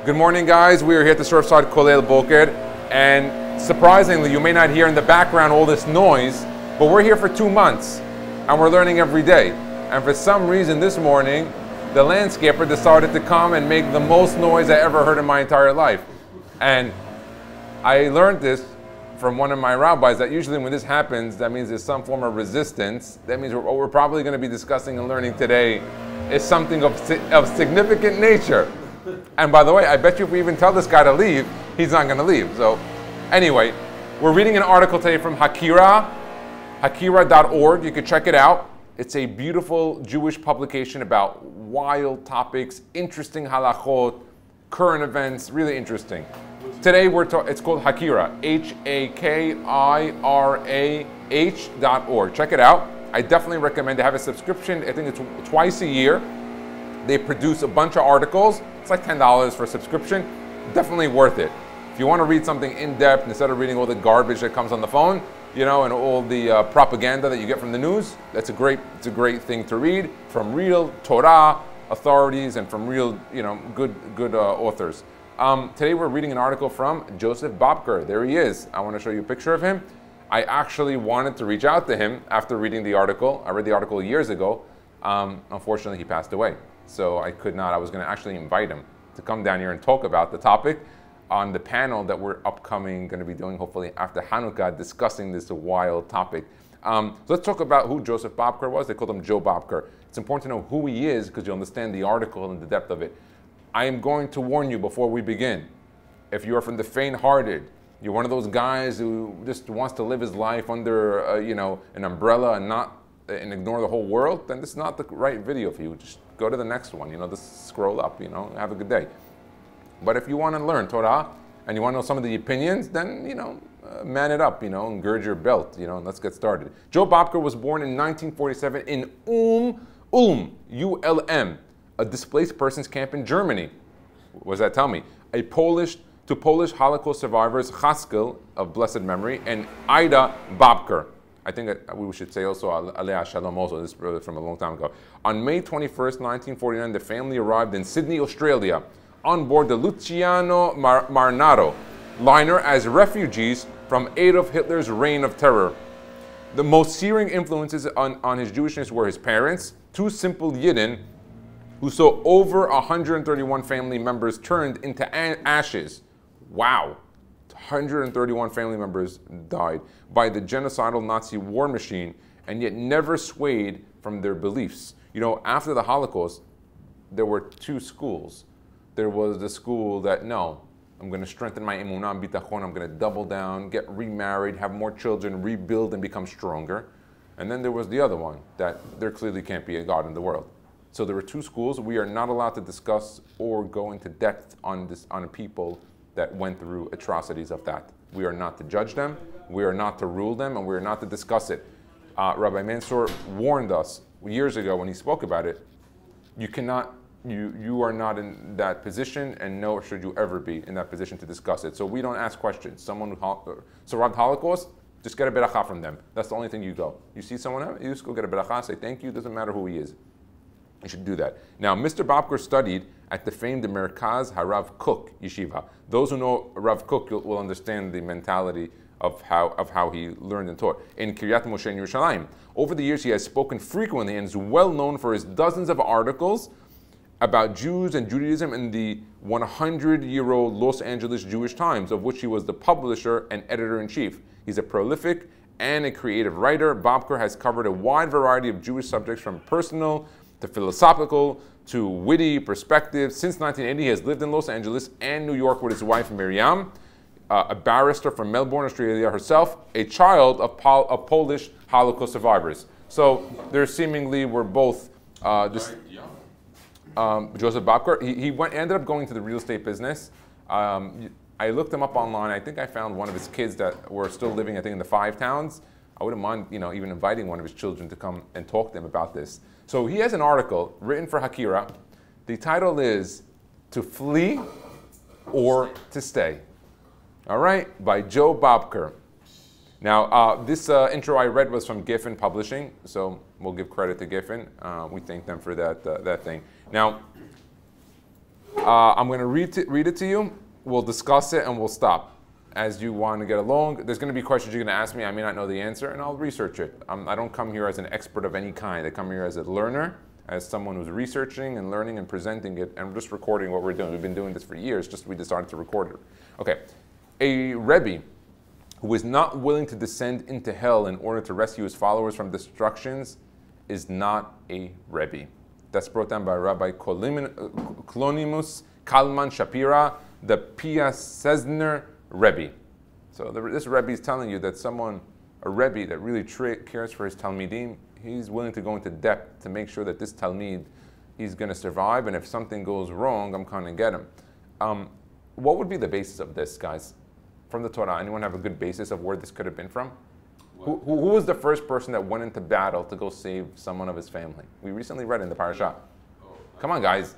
Good morning, guys. We are here at the Surfside Kolel Bobker, and surprisingly, you may not hear in the background all this noise, but we're here for 2 months, and we're learning every day. And for some reason this morning, the landscaper decided to come and make the most noise I ever heard in my entire life. And I learned this from one of my rabbis, that usually when this happens, that means there's some form of resistance. That means what we're probably going to be discussing and learning today is something of significant nature. And by the way, I bet you if we even tell this guy to leave, he's not going to leave. So anyway, we're reading an article today from Hakira.org. You can check it out. It's a beautiful Jewish publication about wild topics, interesting halachot, current events, really interesting. Today it's called Hakira, HAKIRAH.org. Check it out. I definitely recommend to have a subscription. I think it's twice a year. They produce a bunch of articles. It's like $10 for a subscription. Definitely worth it. If you want to read something in depth instead of reading all the garbage that comes on the phone, you know, and all the propaganda that you get from the news, it's a great thing to read from real Torah authorities and from real, you know, good authors. Today we're reading an article from Joseph Bobker. There he is. I want to show you a picture of him. I actually wanted to reach out to him after reading the article. I read the article years ago. Unfortunately, he passed away. So I could not. I was going to actually invite him to come down here and talk about the topic on the panel that we're going to be doing hopefully after Hanukkah, discussing this wild topic. So let's talk about who Joseph Bobker was. They called him Joe Bobker. It's important to know who he is because you'll understand the article and the depth of it. I am going to warn you before we begin. If you are from the faint-hearted, you're one of those guys who just wants to live his life under you know, an umbrella and ignore the whole world, then this is not the right video for you. Just go to the next one, you know, just scroll up, you know, have a good day. But if you want to learn Torah and you want to know some of the opinions, then, you know, man it up, you know, and gird your belt, you know, and let's get started. Joe Bobker was born in 1947 in Ulm, U-L-M, a displaced persons camp in Germany. What does that tell me? Polish Holocaust survivors, Chaskel, of blessed memory, and Ida Bobker. I think that we should say also Alea Shalom also, this is from a long time ago. On May 21st, 1949, the family arrived in Sydney, Australia, on board the Luciano Marnaro liner as refugees from Adolf Hitler's reign of terror. The most searing influences on his Jewishness were his parents, two simple Yidden, who saw over 131 family members turned into ashes. Wow. 131 family members died by the genocidal Nazi war machine, and yet never swayed from their beliefs. You know, after the Holocaust, there were two schools. There was the school that, no, I'm going to strengthen my emunah and bitachon, I'm going to double down, get remarried, have more children, rebuild and become stronger. And then there was the other one, that there clearly can't be a God in the world. So there were two schools. We are not allowed to discuss or go into depth on people that went through atrocities of that. We are not to judge them, we are not to rule them, and we are not to discuss it. Rabbi Mansour warned us years ago when he spoke about it, you are not in that position, and nor should you ever be in that position to discuss it. So we don't ask questions. Someone who survived Holocaust, just get a beracha from them. That's the only thing you go. You see someone, you just go get a beracha, say thank you, doesn't matter who he is. You should do that. Now, Mr. Bobker studied at the famed Merkaz Harav Kook Yeshiva. Those who know Rav Kook will understand the mentality of how he learned and taught in Kiryat Moshe in Yerushalayim. Over the years, he has spoken frequently and is well known for his dozens of articles about Jews and Judaism in the 100-year-old Los Angeles Jewish Times, of which he was the publisher and editor-in-chief. He's a prolific and a creative writer. Bobker has covered a wide variety of Jewish subjects, from personal to philosophical to witty perspectives. Since 1980, he has lived in Los Angeles and New York with his wife Miriam, a barrister from Melbourne, Australia herself, a child of Polish Holocaust survivors. So there seemingly were both Joseph Bobker. He ended up going to the real estate business. I looked him up online. I think I found one of his kids that were still living, I think, in the 5 towns. I wouldn't mind, you know, even inviting one of his children to come and talk to him about this. So he has an article written for Hakira. The title is "To Flee or to Stay." All right, by Joe Bobker. Now, this intro I read was from Giffen Publishing, so we'll give credit to Giffen. We thank them for that thing. Now, I'm going to read it to you. We'll discuss it and we'll stop. As you want to get along, there's going to be questions you're going to ask me. I may not know the answer, and I'll research it. I don't come here as an expert of any kind. I come here as a learner, as someone who's researching and learning and presenting it, and just recording what we're doing. We've been doing this for years, just we decided to record it. Okay, a Rebbe who is not willing to descend into hell in order to rescue his followers from destructions is not a Rebbe. That's brought down by Rabbi Klonimus Kalman Shapira, the Pia Sezner Rebbe. So this Rebbe is telling you that a Rebbe that really cares for his Talmidim, he's willing to go into depth to make sure that this Talmid, he's going to survive, and if something goes wrong, I'm going to get him. What would be the basis of this, guys? From the Torah, anyone have a good basis of where this could have been from? Who was the first person that went into battle to go save someone of his family? We recently read in the parasha. Come on, guys.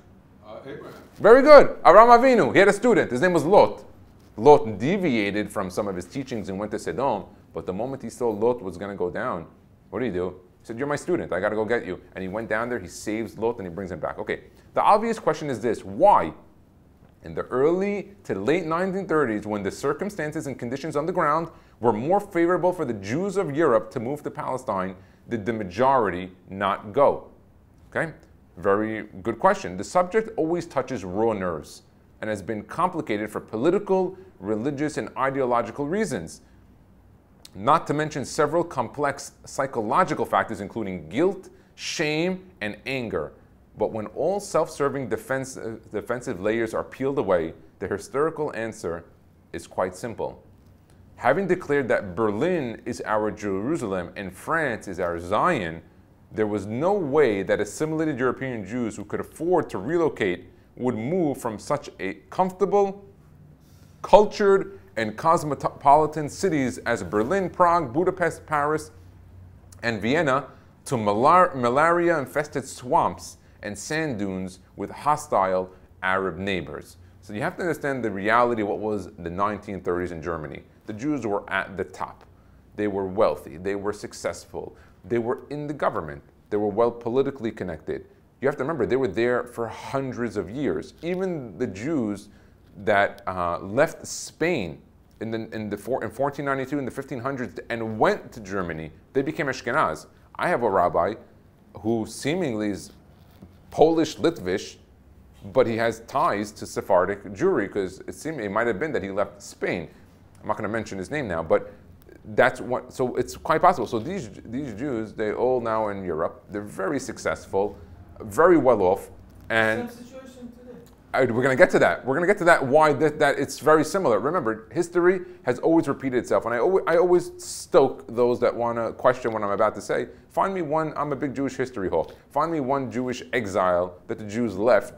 Abraham. Very good. Avraham Avinu. He had a student. His name was Lot. Lot deviated from some of his teachings and went to Sodom. But the moment he saw Lot was going to go down, what did he do? He said, "You're my student. I got to go get you." And he went down there. He saves Lot and he brings him back. Okay. The obvious question is this: why, in the early to late 1930s, when the circumstances and conditions on the ground were more favorable for the Jews of Europe to move to Palestine, did the majority not go? Okay, very good question. The subject always touches raw nerves and has been complicated for political, religious, and ideological reasons, not to mention several complex psychological factors, including guilt, shame, and anger. But when all self-serving defensive layers are peeled away, the historical answer is quite simple. Having declared that Berlin is our Jerusalem and France is our Zion, there was no way that assimilated European Jews who could afford to relocate would move from such a comfortable, cultured, and cosmopolitan cities as Berlin, Prague, Budapest, Paris, and Vienna to malaria-infested swamps and sand dunes with hostile Arab neighbors. So you have to understand the reality of what was the 1930s in Germany. The Jews were at the top. They were wealthy. They were successful. They were in the government. They were well politically connected. You have to remember, they were there for hundreds of years. Even the Jews that left Spain in 1492, in the 1500s, and went to Germany, they became Ashkenaz. I have a rabbi who seemingly is Polish Litvish, but he has ties to Sephardic Jewry, because it might have been that he left Spain. I'm not going to mention his name now, but that's what. So it's quite possible. So these Jews, they all now in Europe. They're very successful, very well off, and same situation today. we're going to get to that. We're going to get to that. Why that it's very similar. Remember, history has always repeated itself, and I always stoke those that want to question what I'm about to say. Find me one. I'm a big Jewish history hawk. Find me one Jewish exile that the Jews left.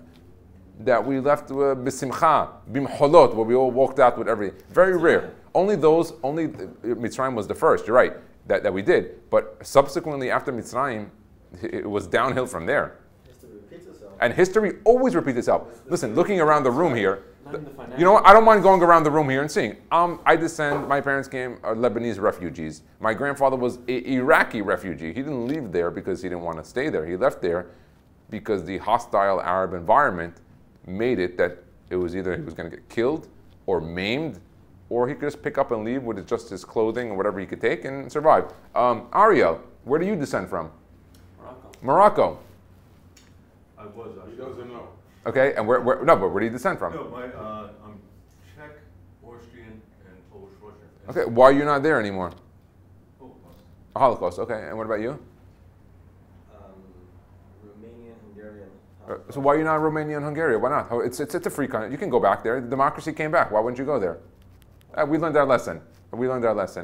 That we left b'simcha, b'mcholot, where we all walked out with everything. Very rare. Only Mitzrayim was the first, you're right, that we did. But subsequently, after Mitzrayim, it was downhill from there. History repeats itself. And history always repeats itself. Listen, looking around the room here, you know what? I don't mind going around the room here and seeing. My parents came Lebanese refugees. My grandfather was an Iraqi refugee. He didn't leave there because he didn't want to stay there. He left there because the hostile Arab environment made it that it was either he was going to get killed or maimed, or he could just pick up and leave with just his clothing and whatever he could take and survive. Ariel, where do you descend from? Morocco. I was. He doesn't know. Okay, and where do you descend from? No, I'm Czech, Austrian, and Polish Russian. Okay, why are you not there anymore? Holocaust. Holocaust. Okay, and what about you? Romanian, Hungarian. So why are you not Romania and Hungary? Why not? It's a free country. You can go back there. Democracy came back. Why wouldn't you go there? We learned our lesson.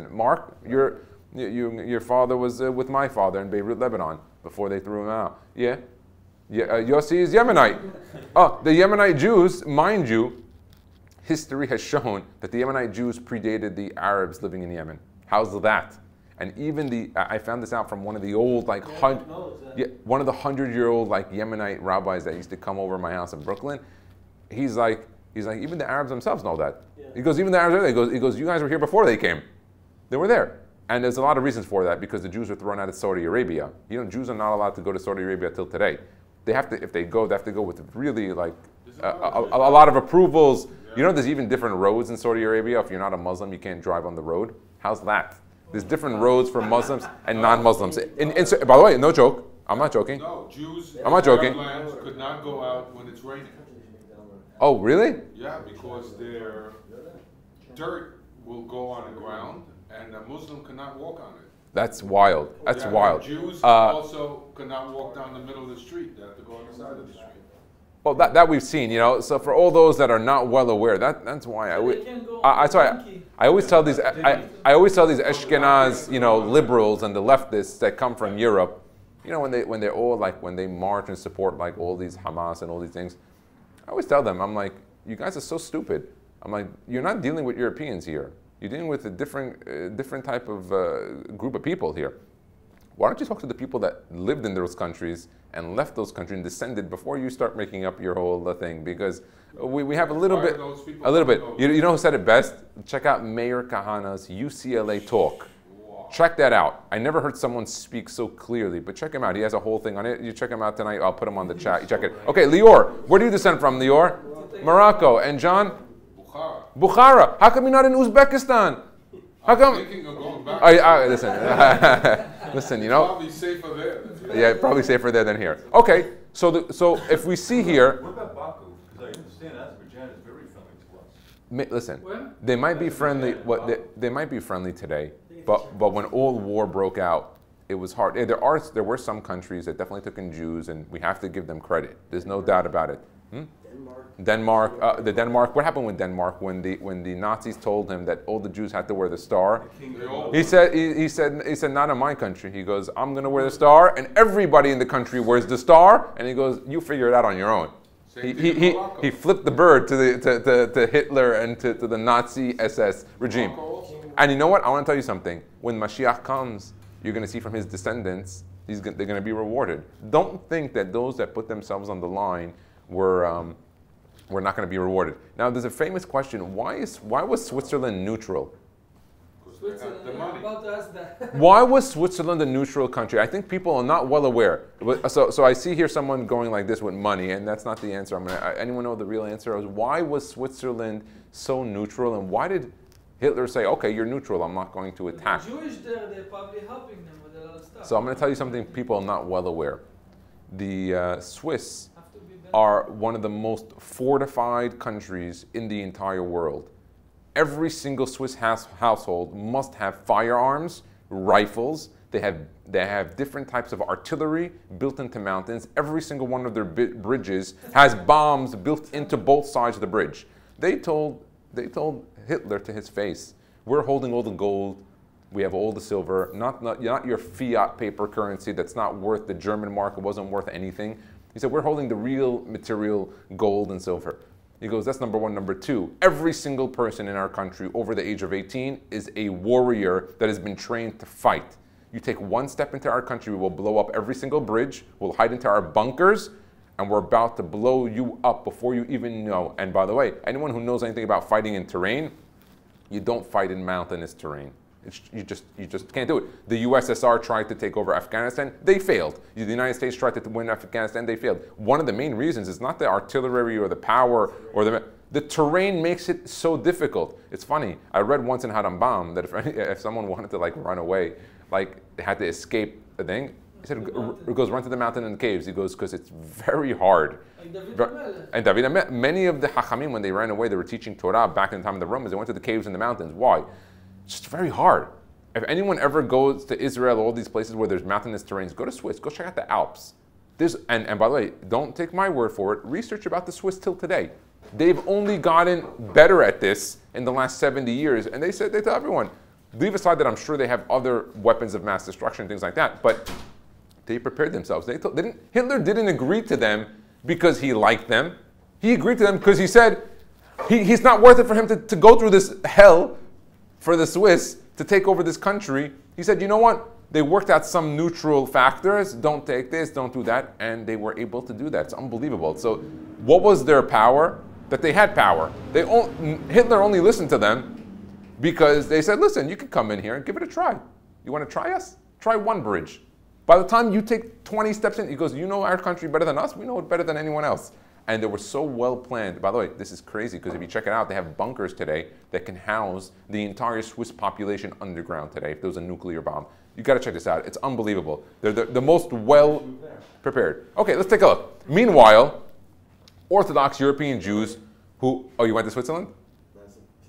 Mark, your father was with my father in Beirut, Lebanon, before they threw him out. Yeah? Yossi is Yemenite. Oh, the Yemenite Jews, mind you, history has shown that the Yemenite Jews predated the Arabs living in Yemen. How's that? And even I found this out from one of the old, one of the 100-year-old Yemenite rabbis that used to come over to my house in Brooklyn. He's like, even the Arabs themselves know that. Yeah. He goes, even the Arabs, he goes, you guys were here before they came. They were there. And there's a lot of reasons for that, because the Jews were thrown out of Saudi Arabia. Jews are not allowed to go to Saudi Arabia till today. they have to, if they go, they have to go with really like a lot of approvals. You know, there's even different roads in Saudi Arabia. If you're not a Muslim, you can't drive on the road. How's that? There's different roads for Muslims and non-Muslims. By the way, no joke. I'm not joking. No, Jews I'm not joking. lands could not go out when it's raining. Oh, really? Yeah, because their dirt will go on the ground, and a Muslim cannot walk on it. That's wild. That's Yeah, wild. Jews also cannot walk down the middle of the street. They have to go on the side of the street. Well, that we've seen, you know. So for all those that are not well aware, that's why I always tell these I always tell these Ashkenaz, you know, liberals and the leftists that come from Europe, you know, when they're all like when they march and support like all these Hamas and all these things, I always tell them, I'm like, you guys are so stupid. I'm like, you're not dealing with Europeans here. You're dealing with a different type of group of people here. Why don't you talk to the people that lived in those countries and left those countries and descended before you start making up your whole thing? Because we have a little bit. You know who said it best? Check out Mayor Kahana's UCLA talk. Check that out. I never heard someone speak so clearly, but check him out. He has a whole thing on it. You check him out tonight. I'll put him on the chat. You check it. Okay, Lior, where do you descend from, Lior? Morocco. And John? Bukhara. Bukhara. How come you're not in Uzbekistan? How come? I'm thinking of going back. Listen, listen. You know. Probably safer there. Yeah, probably safer there than here. Okay, so if we see here. What about Baku? Because I understand Azerbaijan is very friendly to us. Listen, they might be friendly. They might be friendly today, but when all war broke out, it was hard. There were some countries that definitely took in Jews, and we have to give them credit. There's no doubt about it. Denmark. What happened with Denmark when the Nazis told him that all the Jews had to wear the star? He said, not in my country. He goes, I'm going to wear the star, and everybody in the country wears the star. And he goes, you figure it out on your own. He flipped the bird to Hitler and to the Nazi SS regime. And you know what? I want to tell you something. When Mashiach comes, you're going to see from his descendants, they're going to be rewarded. Don't think that those that put themselves on the line were not going to be rewarded. Now, there's a famous question: why was Switzerland neutral? Why was Switzerland a neutral country? I think people are not well aware. So I see here someone going like this with money, and that's not the answer. Anyone know the real answer? Why was Switzerland so neutral, and why did Hitler say, "Okay, you're neutral. I'm not going to attack"? The Jewish there, they're probably helping them with a lot of stuff. So I'm going to tell you something people are not well aware. The Swiss are one of the most fortified countries in the entire world. Every single Swiss household must have firearms, rifles. They have different types of artillery built into mountains. Every single one of their bridges has bombs built into both sides of the bridge. They told Hitler to his face, "We're holding all the gold. We have all the silver, not your fiat paper currency that's not worth the German mark. It wasn't worth anything." He said, "We're holding the real material gold and silver." He goes, "That's number one. Number two, every single person in our country over the age of 18 is a warrior that has been trained to fight. You take one step into our country, we will blow up every single bridge, we'll hide into our bunkers, and we're about to blow you up before you even know." And by the way, anyone who knows anything about fighting in terrain, you don't fight in mountainous terrain. You just can't do it. The USSR tried to take over Afghanistan. They failed. The United States tried to win Afghanistan. They failed. One of the main reasons is not the artillery or the power or the terrain makes it so difficult. It's funny. I read once in Harambam that if someone wanted to like run away, like they had to escape a thing, he said, "Goes run to the mountain and the caves." He goes, because it's very hard. And David, many of the Hachamim, when they ran away, they were teaching Torah back in the time of the Romans. They went to the caves in the mountains. Why? It's just very hard. If anyone ever goes to Israel, all these places where there's mountainous terrains, go to Swiss. Go check out the Alps. And by the way, don't take my word for it. Research about the Swiss till today. They've only gotten better at this in the last 70 years. And they tell everyone, leave aside that I'm sure they have other weapons of mass destruction, things like that, but they prepared themselves. Hitler didn't agree to them because he liked them. He agreed to them because he said he's not worth it for him to go through this hell for the Swiss to take over this country. He said, you know what? They worked out some neutral factors. Don't take this, don't do that. And they were able to do that. It's unbelievable. So what was their power? That they had power. Hitler only listened to them because they said, listen, you can come in here and give it a try. You want to try us? Try one bridge. By the time you take 20 steps in, he goes, you know our country better than us? We know it better than anyone else. And they were so well planned. By the way, this is crazy because if you check it out, they have bunkers today that can house the entire Swiss population underground today if there was a nuclear bomb. You got to check this out. It's unbelievable. They're the most well prepared. Okay, let's take a look. Meanwhile, Orthodox European Jews who, oh, you went to Switzerland?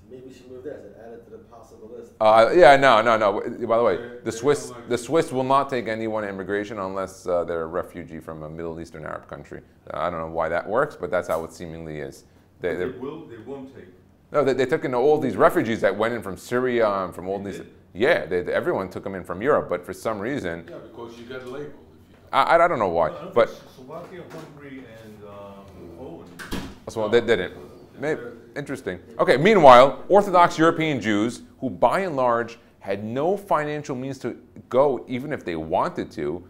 Maybe we should move there. Add it to the possible list. Yeah, no. By the way, the Swiss will not take anyone immigration unless they're a refugee from a Middle Eastern Arab country. I don't know why that works, but that's how it seemingly is. They won't take. No, they took in all these refugees that went in from Syria and from all these. Yeah, everyone took them in from Europe, but for some reason. Yeah, because you get labeled. I don't know why, but Slovakia, Hungary, and Poland. So they didn't. Maybe. Interesting. Okay, meanwhile, Orthodox European Jews, who by and large had no financial means to go, even if they wanted to,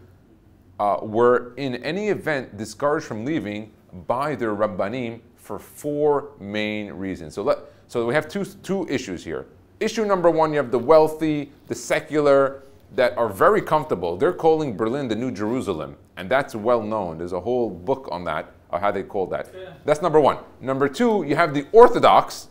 were in any event discouraged from leaving by their Rabbanim for 4 main reasons. So we have two issues here. Issue number one, you have the wealthy, the secular, that are very comfortable. They're calling Berlin the New Jerusalem, and that's well known. There's a whole book on that, how they call that. Yeah. That's number one. Number two, you have the Orthodox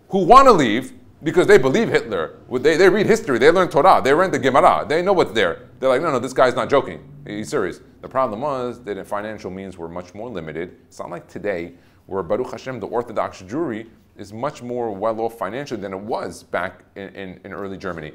who want to leave because they believe Hitler. They read history, they learn Torah, they read the Gemara, they know what's there. They're like, no, this guy's not joking. He's serious. The problem was that their financial means were much more limited. It's not like today, where Baruch Hashem, the Orthodox Jewry, is much more well off financially than it was back in early Germany.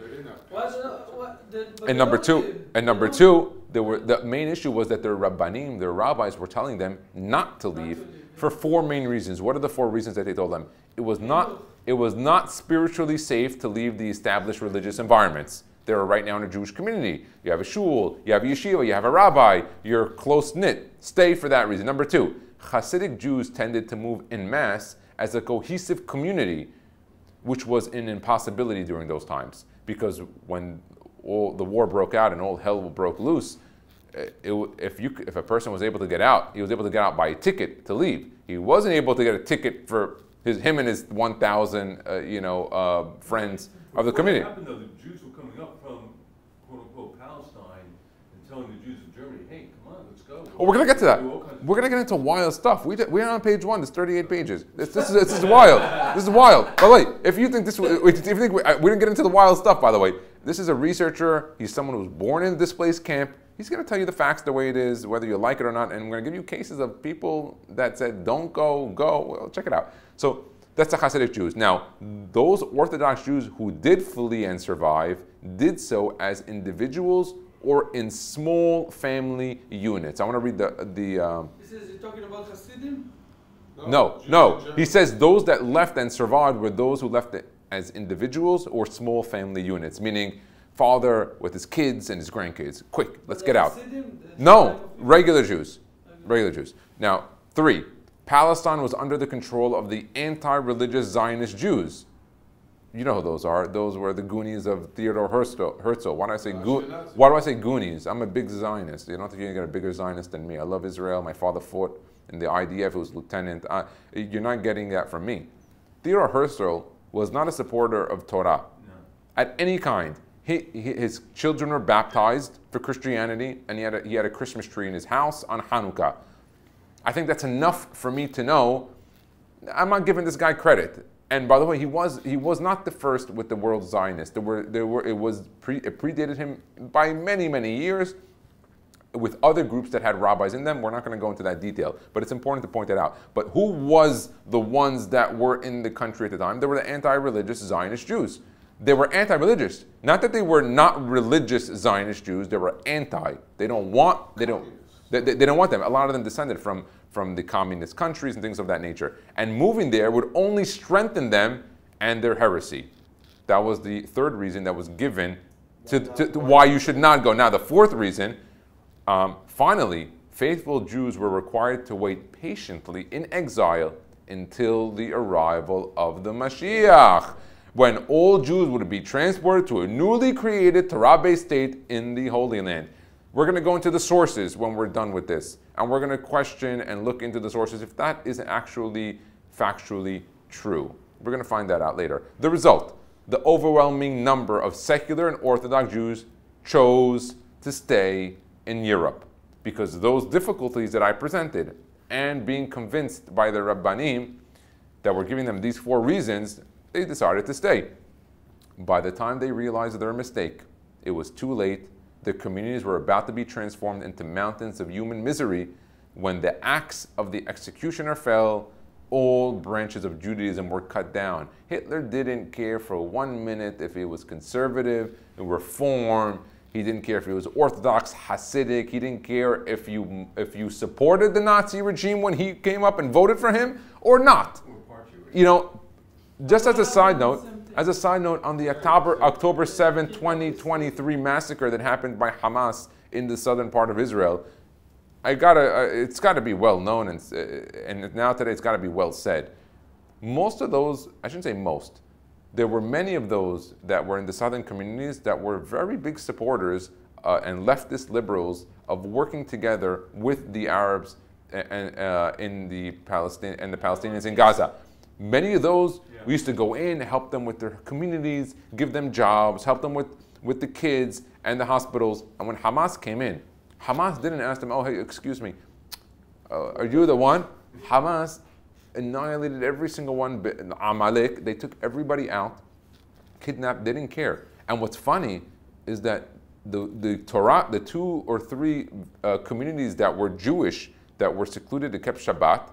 And number two, the main issue was that their Rabbanim, their rabbis, were telling them not to leave for 4 main reasons. What are the 4 reasons that they told them? It was not spiritually safe to leave the established religious environments. They were right now in a Jewish community. You have a shul, you have a yeshiva, you have a rabbi, you're close-knit. Stay for that reason. Number 2, Hasidic Jews tended to move en masse as a cohesive community, which was an impossibility during those times. Because when all the war broke out and all hell broke loose, if a person was able to get out, he was able to get out by a ticket to leave. He wasn't able to get a ticket for him and his 1,000 friends of the community. What happened though? The Jews were coming up from quote-unquote Palestine and telling the Jews of Germany, hey, come on, let's go. Oh, we're going to get to that. We're going to get into wild stuff. We're on page 1. There's 38 pages. This is wild. This is wild. By the way, if you think we didn't get into the wild stuff, by the way, this is a researcher. He's someone who was born in a displaced camp. He's going to tell you the facts the way it is, whether you like it or not. And I'm going to give you cases of people that said, don't go. Well, check it out. So that's the Hasidic Jews. Now, those Orthodox Jews who did flee and survive did so as individuals or in small family units. I want to read the He says you're talking about Hasidim? No. He says those that left and survived were those who left it as individuals or small family units, meaning father with his kids and his grandkids. Quick, let's get out. No, regular Jews. Regular Jews. Now, 3, Palestine was under the control of the anti-religious Zionist Jews. You know who those are. Those were the Goonies of Theodore Herzl. Why do I say Goonies? I'm a big Zionist. You don't think you're going to get a bigger Zionist than me. I love Israel. My father fought in the IDF. He was lieutenant. You're not getting that from me. Theodore Herzl was not a supporter of Torah at any kind. His children were baptized for Christianity, and he had a Christmas tree in his house on Hanukkah. I think that's enough for me to know. I'm not giving this guy credit. And by the way, he was not the first with the world Zionist. It predated him by many years with other groups that had rabbis in them. We're not going to go into that detail, but it's important to point that out. But who was the ones that were in the country at the time? They were the anti-religious Zionist Jews. They were anti-religious. Not that they were not religious Zionist Jews. They were anti. They don't want them. A lot of them descended from the communist countries and things of that nature. And moving there would only strengthen them and their heresy. That was the 3rd reason that was given to why you should not go. Now, the 4th reason, finally, faithful Jews were required to wait patiently in exile until the arrival of the Mashiach, when all Jews would be transported to a newly created Torah-based state in the Holy Land. We're going to go into the sources when we're done with this. And we're going to question and look into the sources if that is actually factually true. We're going to find that out later. The result, the overwhelming number of secular and Orthodox Jews chose to stay in Europe. Because those difficulties that I presented and being convinced by the Rabbanim that were giving them these 4 reasons, they decided to stay. By the time they realized their mistake, it was too late. The communities were about to be transformed into mountains of human misery. When the axe of the executioner fell, all branches of Judaism were cut down. Hitler didn't care for 1 minute if it was conservative, reform. He didn't care if it was Orthodox, Hasidic. He didn't care if you supported the Nazi regime when he came up and voted for him or not. You know, just as a side note, on the October 7, 2023 massacre that happened by Hamas in the southern part of Israel, it's got to be well known, and now today it's got to be well said. Most of those, I shouldn't say most, there were many of those that were in the southern communities that were very big supporters and leftist liberals of working together with the Arabs and the Palestinians in Gaza. Many of those, we used to go in, help them with their communities, give them jobs, help them with the kids and the hospitals. And when Hamas came in, Hamas didn't ask them, oh, hey, excuse me, are you the one? Hamas annihilated every single one, Amalek. They took everybody out, kidnapped, they didn't care. And what's funny is that the Torah, the 2 or 3 communities that were Jewish, that were secluded, that kept Shabbat,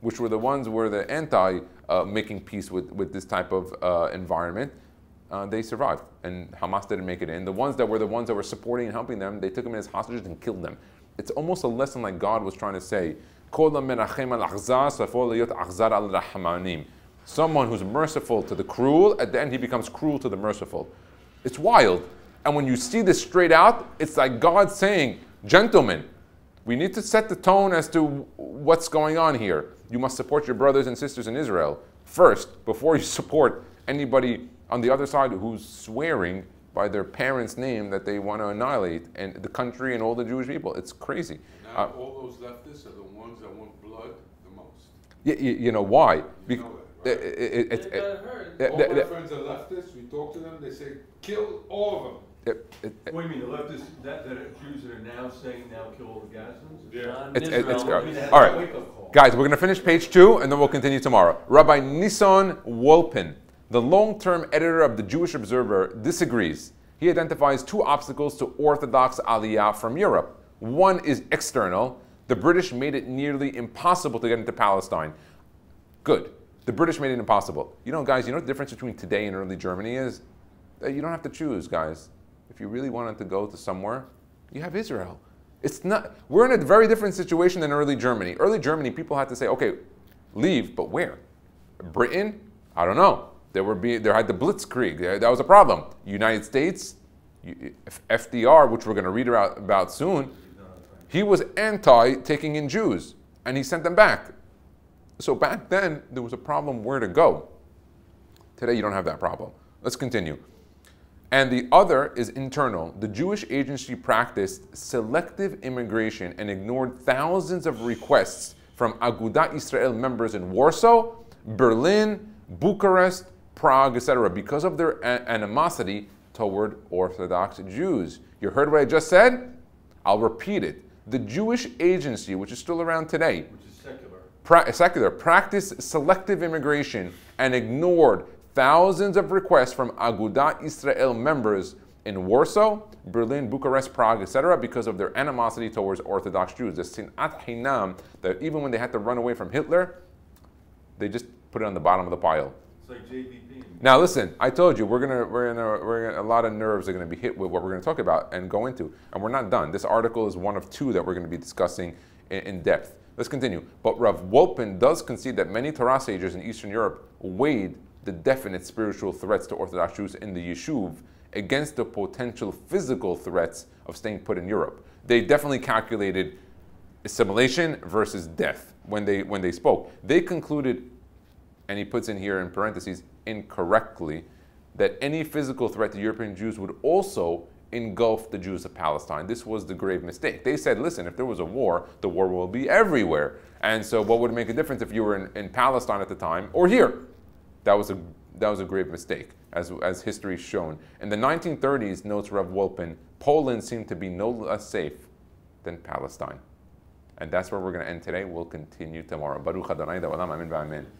which were the ones where the anti-making peace with this type of environment, they survived. And Hamas didn't make it in. The ones that were supporting and helping them, they took them in as hostages and killed them. It's almost a lesson like God was trying to say, someone who's merciful to the cruel, at the end he becomes cruel to the merciful. It's wild. And when you see this straight out, it's like God saying, gentlemen, we need to set the tone as to what's going on here. You must support your brothers and sisters in Israel first, before you support anybody on the other side who's swearing by their parents' name that they want to annihilate and the country and all the Jewish people. It's crazy. Now all those leftists are the ones that want blood the most. You know why? You know that, right? All my friends are leftists. We talk to them. They say, kill all of them. What do you mean, the leftists, that Jews that are now saying now kill all the Gazans? Yeah. All right. Guys, we're going to finish page 2 and then we'll continue tomorrow. Rabbi Nissan Wolpin, the long-term editor of the Jewish Observer, disagrees. He identifies 2 obstacles to Orthodox Aliyah from Europe. One is external. The British made it nearly impossible to get into Palestine. Good. The British made it impossible. You know, guys, you know what the difference between today and early Germany is? You don't have to choose, guys. If you really wanted to go to somewhere, you have Israel. It's not. We're in a very different situation than early Germany. Early Germany, people had to say, okay, leave, but where? Britain? I don't know. There had the Blitzkrieg. That was a problem. United States, FDR, which we're going to read about soon, he was anti-taking in Jews, and he sent them back. So back then, there was a problem where to go. Today, you don't have that problem. Let's continue. And the other is internal. The Jewish agency practiced selective immigration and ignored thousands of requests from Agudat Israel members in Warsaw, Berlin, Bucharest, Prague, etc., because of their animosity toward Orthodox Jews. You heard what I just said? I'll repeat it. The Jewish agency, which is still around today, which is secular, practiced selective immigration and ignored thousands of requests from Agudat Israel members in Warsaw, Berlin, Bucharest, Prague, etc., because of their animosity towards Orthodox Jews. The Sinat Hinam, that even when they had to run away from Hitler, they just put it on the bottom of the pile. It's like JVP. Now listen, I told you we're gonna a lot of nerves are gonna be hit with what we're gonna talk about and go into, and we're not done. This article is one of 2 that we're gonna be discussing in depth. Let's continue. But Rav Wolpin does concede that many Torah sages in Eastern Europe weighed the definite spiritual threats to Orthodox Jews in the Yishuv against the potential physical threats of staying put in Europe. They definitely calculated assimilation versus death when they spoke. They concluded, and he puts in here in parentheses, incorrectly, that any physical threat to European Jews would also engulf the Jews of Palestine. This was the grave mistake. They said, listen, if there was a war, the war will be everywhere. And so what would make a difference if you were in Palestine at the time or here? That was a grave mistake, as history's shown. In the 1930s, notes Rav Wolpin, Poland seemed to be no less safe than Palestine. And that's where we're going to end today. We'll continue tomorrow. Baruch Adonai, Olam, Amen, V'Amen.